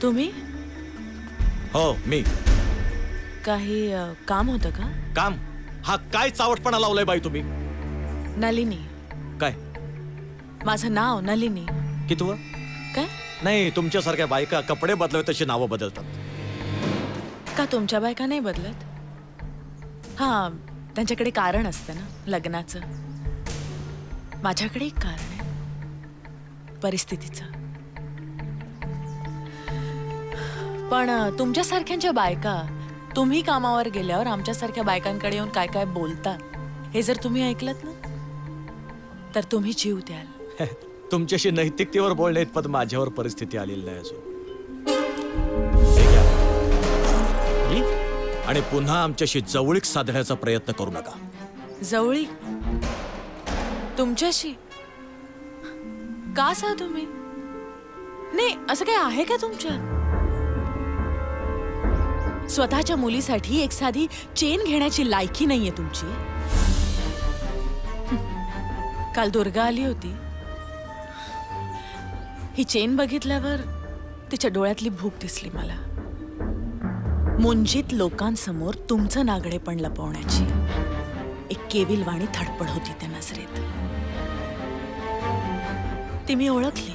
तुम्ही? हो मी. काही काम होतं का? काम? हा काय चावटपणा लावलाय बाई तुम्ही? नलिनी. काय? माझं नाव नलिनी. कितवं? काय? नाही, तुमच्यासारख्या बायका कपडे बदलत तशी नावं बदलतात. का तुमच्या बायका नाही बदलत? हा, त्यांच्याकडे कारण असतं ना लग्नाचं. माझ्याकडे एक कारण आहे, परिस्थितीचं. पण तुमच्यासारख्यांच्या बायका तुम्ही कामावर गेल्यावर आमच्यासारख्या बायकांकडे येऊन काय काय बोलतात हे जर तुम्ही ऐकलत ना तर तुम्ही जीव द्याल. तुमच्याशी नैतिकतेवर बोलणे इतपत माझ्यावर परिस्थिती आलेली नाही अजून. आणि पुन्हा आमच्याशी जवळीक साधण्याचा प्रयत्न करू नका. जवळीक? तुमच्याशी? का सा तुम्ही? नाही, असं काय आहे का तुमच्यात? स्वतःच्या मुलीसाठी एक साधी चेन घेण्याची लायकी नाहीये तुमची. काल दुर्गा आली होती. ही चेन बघितल्यावर तिच्या डोळ्यातली भूक दिसली मला. मुंजीत लोकांसमोर तुमचं नागडेपण लपवण्याची एक केविलवाणी धडपड होती त्या नजरेत. ती मी ओळखली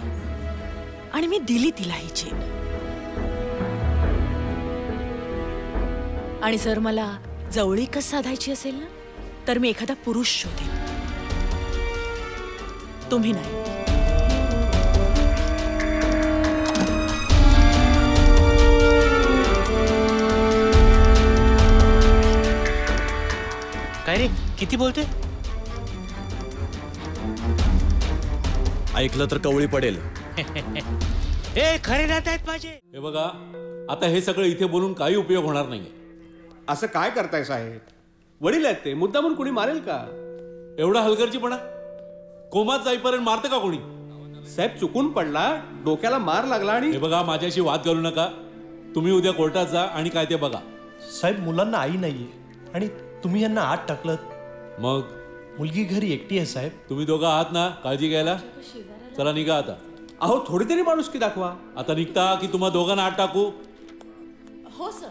आणि मी दिली तिला ही चेन. आणि जर मला जवळीकच साधायची असेल ना तर मी एखादा पुरुष शोधेन, तुम्ही नाही. काय रे, किती बोलते? ऐकलं तर कवळी पडेल. ए, खरे नात आहेत माझे. हे बघा, आता हे सगळं इथे बोलून काही उपयोग होणार नाहीये. असं काय करताय साहेब? वडील आहेत ते, मुद्दामून कोणी मारेल का? एवढा हलगर्जीपणा? कोमात जाईपर्यंत मारतं का कोणी? साहेब चुकून पडला, डोक्याला मार लागला आणि हे बघा, माझ्याशी वाद करू नका. तुम्ही उद्या कोर्टात जा आणि काय ते बघा. साहेब, मुलांना आई नाहीये आणि तुम्ही यांना आत टाकलं. मग मुलगी घरी एकटी आहे साहेब. तुम्ही दोघं आहात ना काळजी घ्यायला? चला निघा आता. अहो, थोडी तरी माणुसकी दाखवा. आता निघता की तुम्हा दोघांना आत टाकू? हो सर.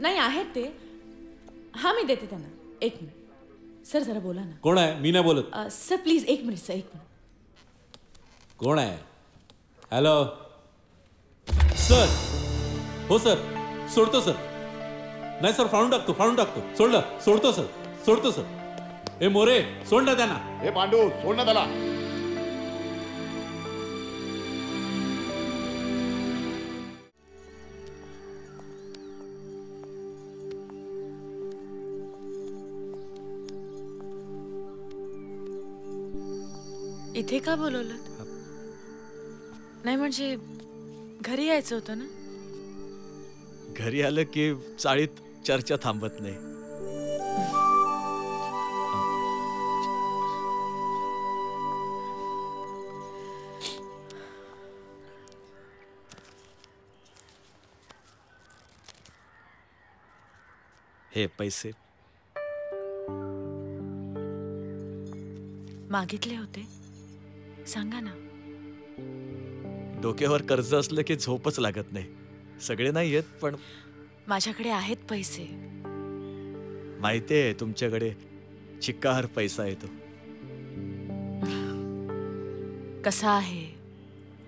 नाही आहेत ते. हा, मी देते त्यांना. एक मिनिट सर, जरा बोला ना. कोण आहे? मी नाही बोलत. सर प्लीज, एक मिनिट सर, एक मिनिट. कोण आहे? Hello sir. हो सर, सोडतो सर. नाही सर, फाडून टाकतो. सोडतो सर. ए मोरे, सोड ना त्यांना. हे पांडू, सोड ना त्याला. इथे का बोलवलं? नाही म्हणजे घरी यायचं होतं ना. घरी आलं की चाळीत चर्चा थांबत नाही. हे पैसे मागितले होते, सांगा ना. डोक्यावर कर्ज असलं की झोपच लागत नाही. सगळे नाही येत, पण माझ्याकडे आहेत पैसे. माहितीये तुमच्याकडे चिक्कार पैसा येतो. कसा आहे,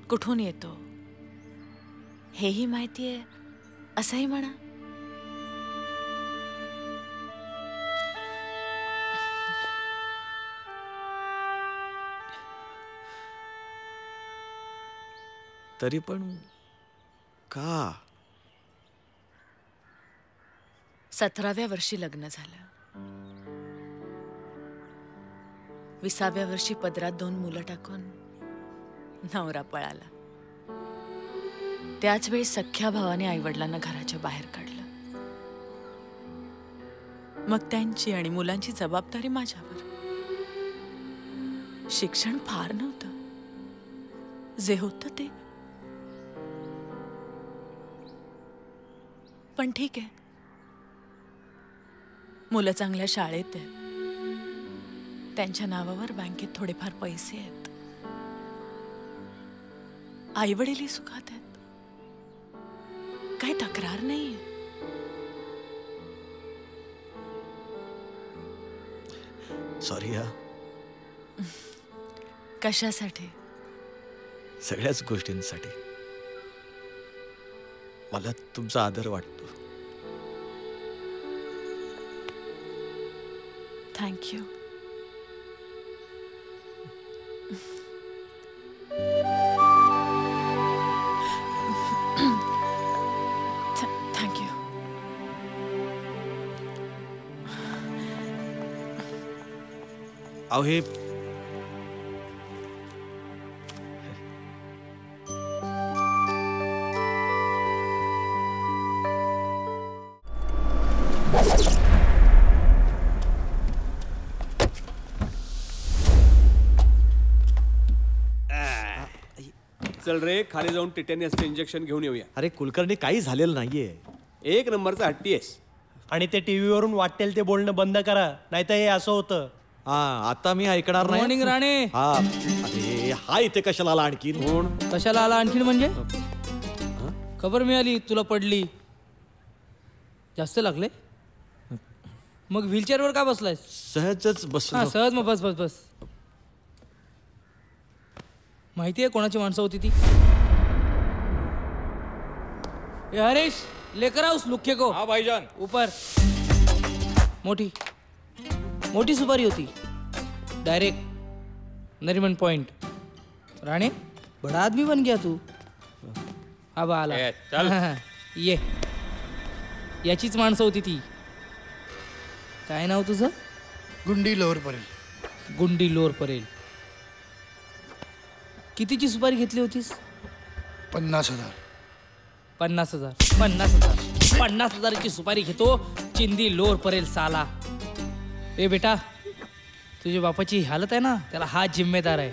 कुठून येतो हेही माहितीये असंही म्हणा. तरी पण का? 17व्या वर्षी लग्न झालं. 20व्या वर्षी पदरात 2 मुलं टाकून नवरा पळाला. त्याच वेळी सख्ख्या भावाने आईवडिलांना घराच्या बाहेर काढलं. मग त्यांची आणि मुलांची जबाबदारी माझ्यावर. शिक्षण फार नव्हतं, जे होतं ते. पण ठीक आहे, मुलं चांगल्या शाळेत आहेत, त्यांच्या नावावर बँकेत थोडेफार पैसे आहेत, आई वडीलही सुखात आहेत. काही तक्रार नाहीये. सॉरी हा. कशासाठी? सगळ्याच गोष्टींसाठी. मला तुमचा आदर वाटतो. थँक्यू. थँक्यू. अहो हे चल रे, खाली जाऊन टिटेनियसचं इंजेक्शन घेऊन येऊया. अरे कुलकर्णी काही झालेलं नाहीये. एक नंबरचा हट्टी आहेस. आणि ते टीव्हीवरून वाटेल ते बोलणं बंद करा, नाहीतर हे असं होतं. हा आता मी ऐकणार नाही. मॉर्निंग राणे. हा अरे हा इथे कशाला आला आणखीन? कशाला आला आणखीन म्हणजे? खबर मिळाली तुला पडली. जास्त लागले? मग व्हीलचेअरवर का बसलाय? सहजच हा बसलो. सहज, मग बस बस बस. माहिती आहे कोणाची माणसं होती ती? ए हरीश, लेकर आओ उस लुखे को. हाँ भाईजान. ऊपर. मोठी मोठी सुपारी होती. Direct Nariman point. राणे, बड़ा आदमी बन गया तू. हा बा आला. ए, चल. ये याचीच माणसं होती ती. काय नाव तुझं? गुंडी लोअर परेल. गुंडी लोर परेल. कितीची सुपारी घेतली होतीस? 50,000. 50,000. 50,000. 50,000ची सुपारी घेतो चिंदी लोर परेल साला. ए बेटा, तुझ्या बापाची हालत आहे ना, त्याला हा जिम्मेदार आहे.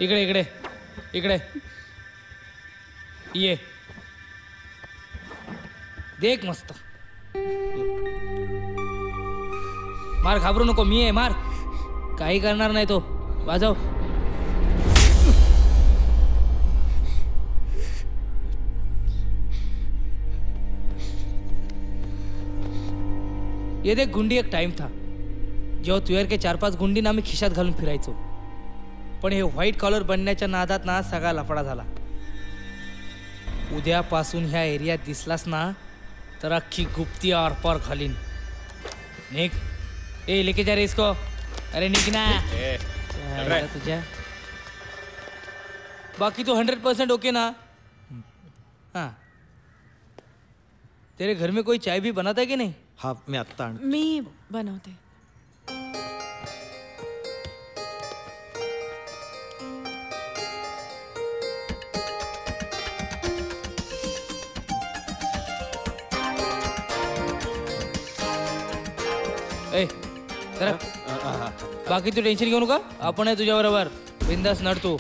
इकडे इकडे इकडे ये. देख मस्त. मार, घाबरू नको, मी आहे. मार, काही करणार नाही तो. वाजव. ये देख गुंडी, एक टाइम था जेव्हा तुझ्यावर के 4-5 गुंडी ना आम्ही खिशात घालून फिरायचो. पण हे व्हाईट कॉलर बनण्याच्या नादात ना सगळा लफडा झाला. उद्यापासून ह्या एरियात दिसलास ना तर अख्खी गुप्ती आर पार घालीन. निघ. ए लेके जा रे इसको. अरे निघ ना. तुझ्या बाकी तो 100% ओके ना? हाँ. तेरे घर में कोई चाय भी बनाता है कि नहीं? हा मी आत्ता मी बनवते. ए जरा बाकी तू टेन्शन घेऊ नका. आपण आहे तुझ्या बरोबर. बिंदास नडतो.